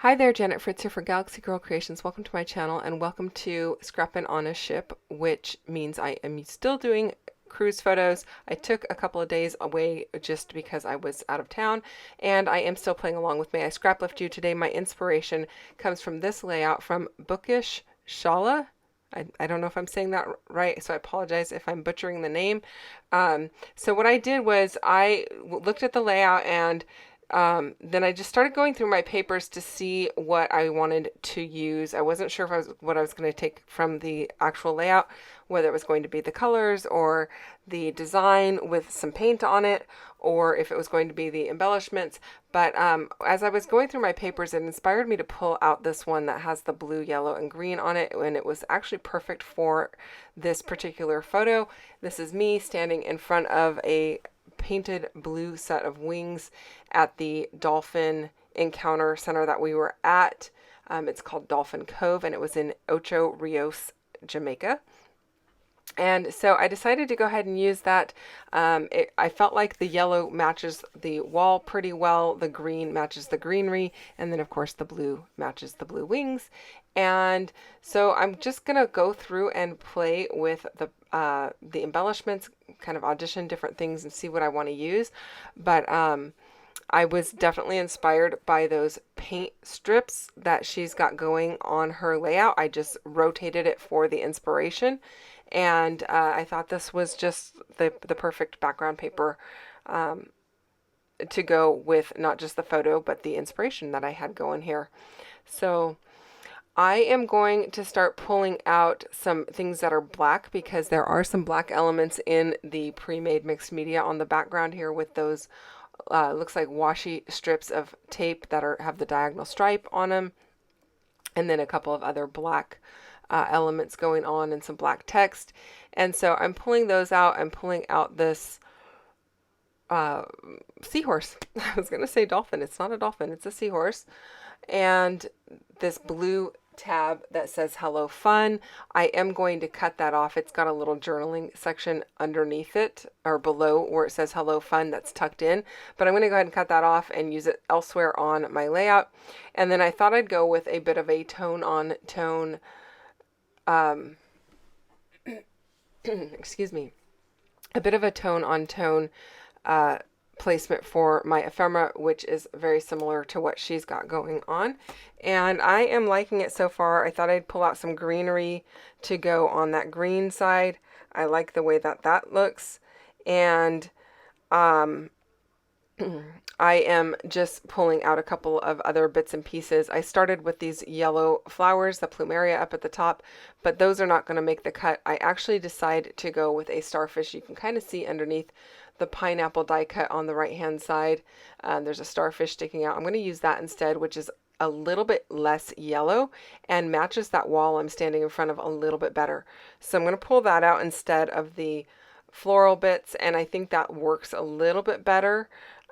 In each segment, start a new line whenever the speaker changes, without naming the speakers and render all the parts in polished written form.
Hi there, Janet Fritz here for Galaxy Girl Creations. Welcome to my channel and welcome to Scrappin' on a Ship, which means I am still doing cruise photos. I took a couple of days away just because I was out of town, and I am still playing along with me. I Scraplift You today. My inspiration comes from this layout from Bookish Shala. I don't know if I'm saying that right, so I apologize if I'm butchering the name. So what I did was I looked at the layout and then I just started going through my papers to see what I wanted to use. I wasn't sure if what I was going to take from the actual layout, whether it was going to be the colors or the design with some paint on it, or if it was going to be the embellishments. But as I was going through my papers, it inspired me to pull out this one that has the blue, yellow, and green on it, and it was actually perfect for this particular photo. This is me standing in front of a painted blue set of wings at the dolphin encounter center that we were at. It's called Dolphin Cove, and it was in Ocho Rios, Jamaica. And so I decided to go ahead and use that. I felt like the yellow matches the wall pretty well, the green matches the greenery, and then of course the blue matches the blue wings. And so I'm just gonna go through and play with the embellishments, kind of audition different things and see what I want to use. But I was definitely inspired by those paint strips that she's got going on her layout. I just rotated it for the inspiration, and I thought this was just the perfect background paper to go with not just the photo, but the inspiration that I had going here. So I am going to start pulling out some things that are black because there are some black elements in the pre-made mixed media on the background here with those looks like washi strips of tape that have the diagonal stripe on them, and then a couple of other black elements going on and some black text. And so I'm pulling those out. I'm pulling out this seahorse. I was going to say dolphin. It's not a dolphin. It's a seahorse. And this blue tab that says Hello Fun. I am going to cut that off. It's got a little journaling section underneath it or below where it says Hello Fun that's tucked in, but I'm going to go ahead and cut that off and use it elsewhere on my layout. And then I thought I'd go with a bit of a tone on tone excuse me, a bit of a tone on tone placement for my ephemera, which is very similar to what she's got going on. And I am liking it so far. I thought I'd pull out some greenery to go on that green side. I like the way that that looks. And I am just pulling out a couple of other bits and pieces. I started with these yellow flowers, the plumeria up at the top, but those are not going to make the cut. I actually decided to go with a starfish. You can kind of see underneath the pineapple die cut on the right hand side. There's a starfish sticking out. I'm going to use that instead, which is a little bit less yellow and matches that wall I'm standing in front of a little bit better. So I'm going to pull that out instead of the floral bits, and I think that works a little bit better.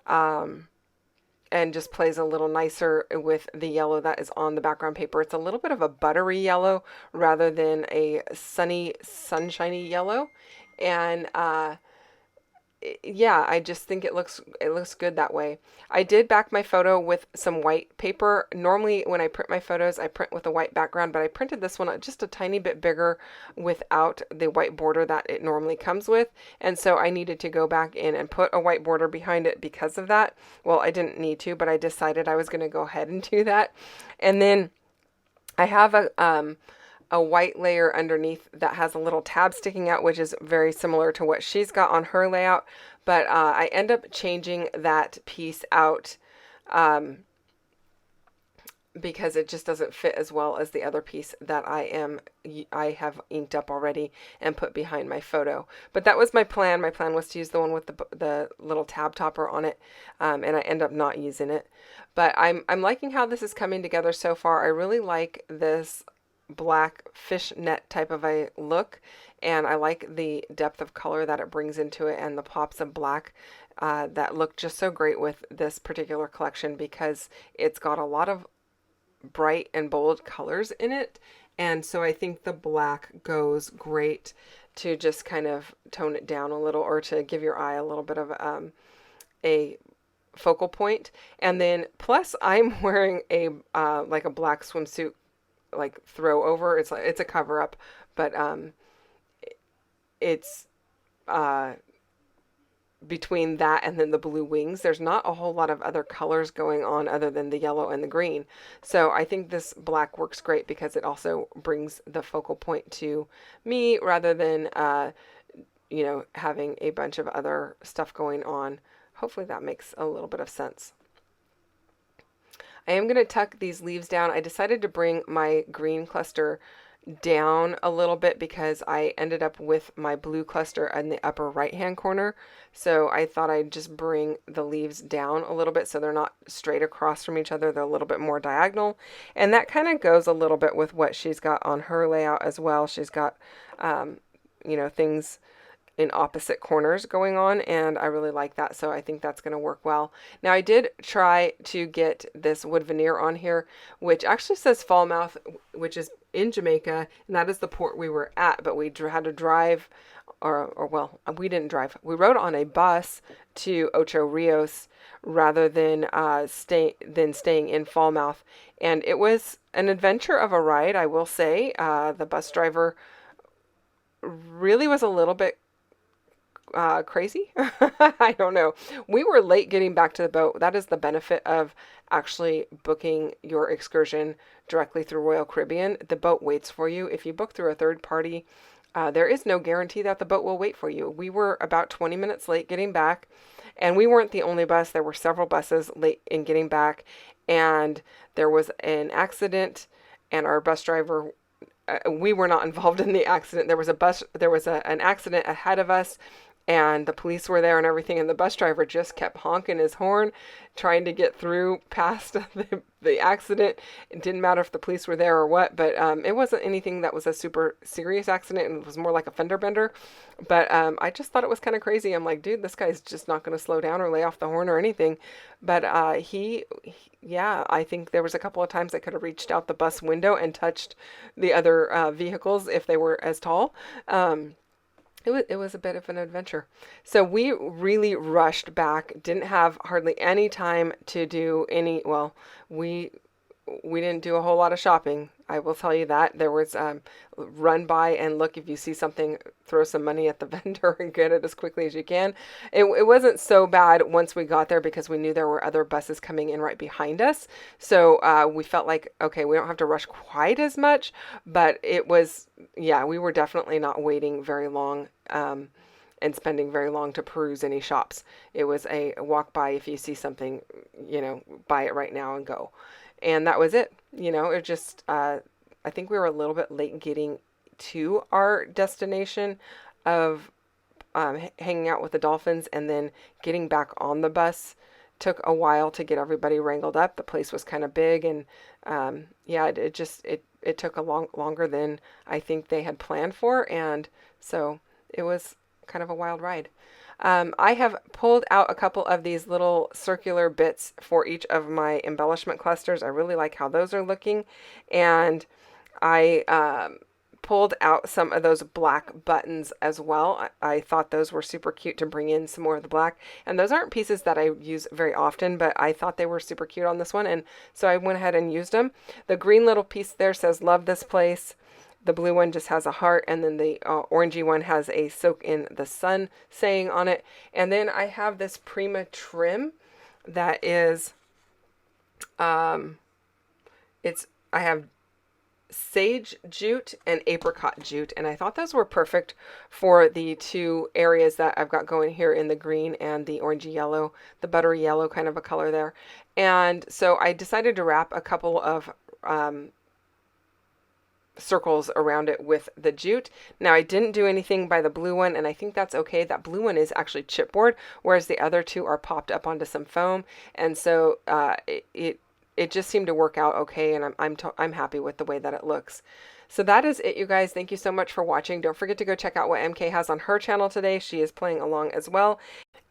And just plays a little nicer with the yellow that is on the background paper. It's a little bit of a buttery yellow rather than a sunny, sunshiny yellow. And yeah, I just think it looks good that way. I did back my photo with some white paper. Normally when I print my photos, I print with a white background, but I printed this one just a tiny bit bigger without the white border that it normally comes with. And so I needed to go back in and put a white border behind it because of that. Well, I didn't need to, but I decided I was going to go ahead and do that. And then I have a white layer underneath that has a little tab sticking out, which is very similar to what she's got on her layout. But I end up changing that piece out because it just doesn't fit as well as the other piece that I have inked up already and put behind my photo. But that was my plan. My plan was to use the one with the little tab topper on it, and I end up not using it. But I'm liking how this is coming together so far. I really like this black fishnet type of a look, and I like the depth of color that it brings into it and the pops of black that look just so great with this particular collection because it's got a lot of bright and bold colors in it. And so I think the black goes great to just kind of tone it down a little or to give your eye a little bit of a focal point. And then plus I'm wearing a like a black swimsuit, like throw over. It's a cover up, but it's uh between that and then the blue wings, there's not a whole lot of other colors going on other than the yellow and the green. So I think this black works great because it also brings the focal point to me rather than, you know, having a bunch of other stuff going on. Hopefully that makes a little bit of sense. I am going to tuck these leaves down. I decided to bring my green cluster down a little bit because I ended up with my blue cluster in the upper right hand corner. So I thought I'd just bring the leaves down a little bit so they're not straight across from each other. They're a little bit more diagonal. And that kind of goes a little bit with what she's got on her layout as well. She's got, you know, things in opposite corners going on, and I really like that, so I think that's going to work well. Now I did try to get this wood veneer on here, which actually says Falmouth, which is in Jamaica, and that is the port we were at, but we had to drive, or well, we didn't drive. We rode on a bus to Ocho Rios rather than staying in Falmouth, and it was an adventure of a ride, I will say. The bus driver really was a little bit crazy. I don't know. We were late getting back to the boat. That is the benefit of actually booking your excursion directly through Royal Caribbean. The boat waits for you. If you book through a third party, there is no guarantee that the boat will wait for you. We were about 20 minutes late getting back, and we weren't the only bus. There were several buses late in getting back, and there was an accident, and our bus driver, we were not involved in the accident. There was an accident ahead of us, and the police were there and everything, and the bus driver just kept honking his horn, trying to get through past the accident. It didn't matter if the police were there or what, but it wasn't anything that was a super serious accident, and it was more like a fender bender. But I just thought it was kind of crazy. I'm like, dude, this guy's just not going to slow down or lay off the horn or anything. But yeah, I think there was a couple of times I could have reached out the bus window and touched the other vehicles if they were as tall. It was a bit of an adventure. So we really rushed back, didn't have hardly any time to do any, well, we didn't do a whole lot of shopping. I will tell you that. There was run by and look, if you see something, throw some money at the vendor and get it as quickly as you can. It wasn't so bad once we got there because we knew there were other buses coming in right behind us. So we felt like, okay, we don't have to rush quite as much, but it was, yeah, we were definitely not waiting very long and spending very long to peruse any shops. It was a walk by, if you see something, you know, buy it right now and go. And that was it. You know, it just, I think we were a little bit late getting to our destination of hanging out with the dolphins, and then getting back on the bus took a while to get everybody wrangled up. The place was kind of big, and yeah, it took longer than I think they had planned for, and so it was kind of a wild ride. I have pulled out a couple of these little circular bits for each of my embellishment clusters. I really like how those are looking. And I pulled out some of those black buttons as well. I thought those were super cute to bring in some more of the black. And those aren't pieces that I use very often, but I thought they were super cute on this one. And so I went ahead and used them. The green little piece there says, "Love this place." The blue one just has a heart, and then the orangey one has a "Soak in the Sun" saying on it. And then I have this Prima trim that is, I have sage jute and apricot jute, and I thought those were perfect for the two areas that I've got going here in the green and the orangey yellow, the buttery yellow kind of a color there. And so I decided to wrap a couple of circles around it with the jute. Now I didn't do anything by the blue one, and I think that's okay. That blue one is actually chipboard, whereas the other two are popped up onto some foam, and so it just seemed to work out okay, and I'm happy with the way that it looks. So that is it, you guys. Thank you so much for watching. Don't forget to go check out what MK has on her channel today. She is playing along as well,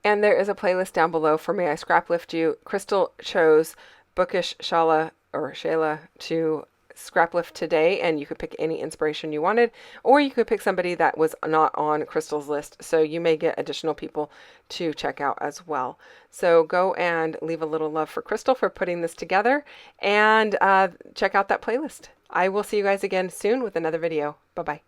and there is a playlist down below for May I Scraplift You. Crystal chose Bookish Shala, or Shala, to Scraplift today, and you could pick any inspiration you wanted, or you could pick somebody that was not on Crystal's list, so you may get additional people to check out as well. So go and leave a little love for Crystal for putting this together, and check out that playlist. I will see you guys again soon with another video. Bye-bye.